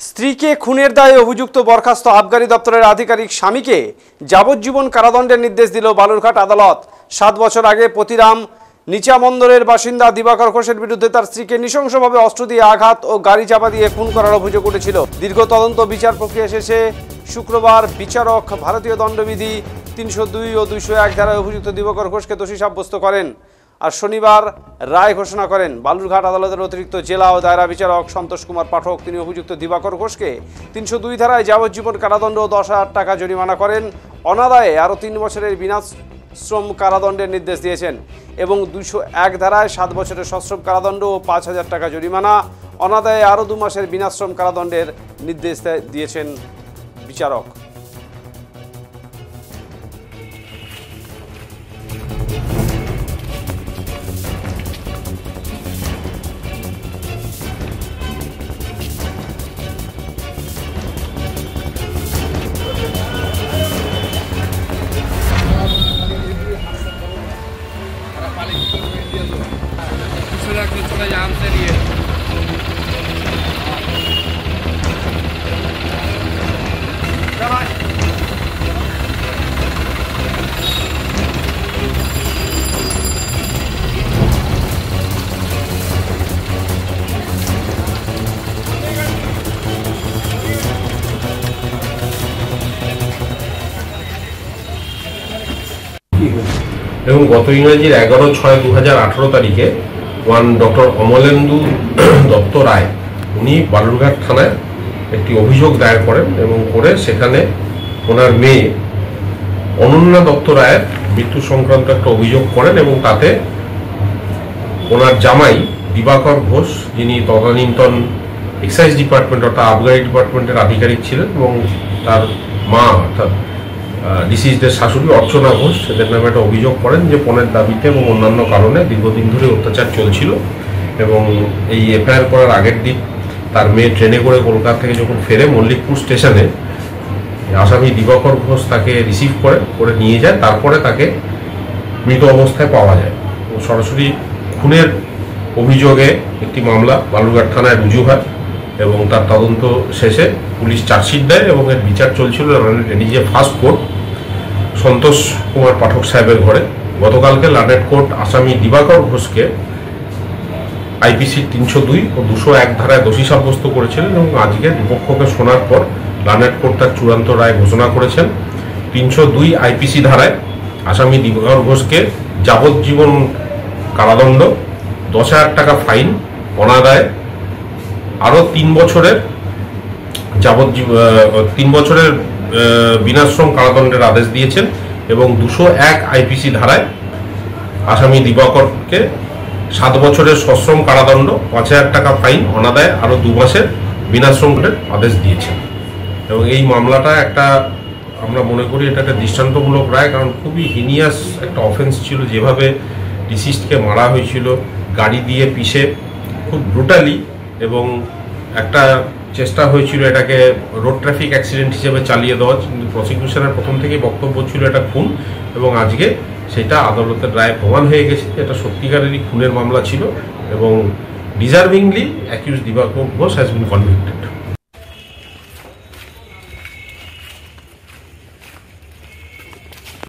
স্ত্রীকে খুনের দায়ে অভিযুক্ত বরখাস্ত আবগারি দপ্তরের আধিকারিক স্বামীকে যাবজ্জীবন কারাদণ্ডের নির্দেশ দিল বালুরঘাট আদালত। 7 বছর আগে পতিরাম নিচামন্দরের বাসিন্দা দিবাকর ঘোষের বিরুদ্ধে তার স্ত্রীকে নৃশংসভাবে অস্ত্র দিয়ে আঘাত ও গাড়ি চাপা দিয়ে খুন করার অভিযোগ উঠেছিল। দীর্ঘ তদন্ত বিচার প্রক্রিয়া শেষে শুক্রবার বিচারক ভারতীয় দণ্ডবিধি 302 ও 201 ধারায় অভিযুক্ত দিবাকর ঘোষকে দোষী সাব্যস্ত করেন আর শনিবার রায় ঘোষণা করেন। বালুরঘাট আদালতের অতিরিক্ত জেলা ও দায়রা বিচারক সন্তোষ কুমার পাঠক তিনি অভিযুক্ত দিবাকর ঘোষকে 302 ধারায় যাবজ্জীবন কারাদণ্ড ও 10,000 টাকা জরিমানা করেন। অনাদায়ে আরও 3 বছরের বিনাশ্রম কারাদণ্ডের নির্দেশ দিয়েছেন এবং 201 ধারায় 7 বছরের সশ্রম কারাদণ্ড ও 5,000 টাকা জরিমানা, অনাদায়ে আরও 2 মাসের বিনাশ্রম কারাদণ্ডের নির্দেশ দিয়েছেন বিচারক। चला जाम से लिए এবং গত ইংরেজির 11/6/2018 তারিখে ডক্টর অমলেন্দু দত্ত রায় উনি বালুরঘাট থানায় একটি অভিযোগ দায়ের করেন এবং করে সেখানে ওনার মেয়ে অনন্যা দত্ত রায়ের মৃত্যু সংক্রান্ত একটা অভিযোগ করেন এবং তাতে ওনার জামাই দিবাকর ঘোষ যিনি তদানীন্তন এক্সাইজ ডিপার্টমেন্ট অর্থাৎ আবগারি ডিপার্টমেন্টের আধিকারিক ছিলেন এবং তার মা অর্থাৎ ডিসিজদের শাশুড়ি অর্চনা ঘোষ এদের নামে একটা অভিযোগ করেন যে পণের দাবিতে এবং অন্যান্য কারণে দীর্ঘদিন ধরে অত্যাচার চলছিল এবং এই এফআইআর করার আগের দিন তার মেয়ে ট্রেনে করে কলকাতা থেকে যখন ফেরে মল্লিকপুর স্টেশনে আসামি দিবাকর ঘোষ তাকে রিসিভ করে নিয়ে যায়। তারপরে তাকে মৃত অবস্থায় পাওয়া যায়। সরাসরি খুনের অভিযোগে একটি মামলা বালুরঘাট থানায় রুজু হয় এবং তার তদন্ত শেষে পুলিশ চার্জশিট দেয় এবং এর বিচার চলছিল ADJ first court Santosh Kumar পাঠক সাহেবের ঘরে। গতকালকে লানেট কোর্ট আসামি দিবাকর ঘোষকে আইপিসি 302 ও 201 ধারায় দোষী সাব্যস্ত করেছিলেন এবং আজকে দুপক্ষকে শোনার পর লানেট কোর্ট তার চূড়ান্ত রায় ঘোষণা করেছেন। 302 আইপিসি ধারায় আসামি দিবাকর ঘোষকে যাবজ্জীবন কারাদণ্ড, 10,000 টাকা ফাইন, অনাদায়ে আরও 3 বছরের বিনাশ্রম কারাদণ্ডের আদেশ দিয়েছেন এবং 201 আইপিসি ধারায় আসামি দিবাকরকে 7 বছরের সশ্রম কারাদণ্ড, 5,000 টাকা ফাইন, অনাদায়ে আরও 2 মাসের বিনাশ্রমের আদেশ দিয়েছেন। এবং এই মামলাটা আমরা মনে করি এটা একটা দৃষ্টান্তমূলক রায়, কারণ খুবই হিনিয়াস একটা অফেন্স ছিল। যেভাবে ডিসিজকে মারা হয়েছিল গাড়ি দিয়ে পিষে খুব ব্রুটালি, এবং একটা চেষ্টা হয়েছিল এটাকে রোড ট্রাফিক অ্যাক্সিডেন্ট হিসেবে চালিয়ে দেওয়া, কিন্তু প্রসিকিউশনের প্রথম থেকেই বক্তব্য ছিল এটা খুন এবং আজকে সেটা আদালতের রায়ে প্রমাণ হয়ে গেছে এটা সত্যিকারেরই খুনের মামলা ছিল এবং deservingly accused Dibakar Ghosh has been convicted.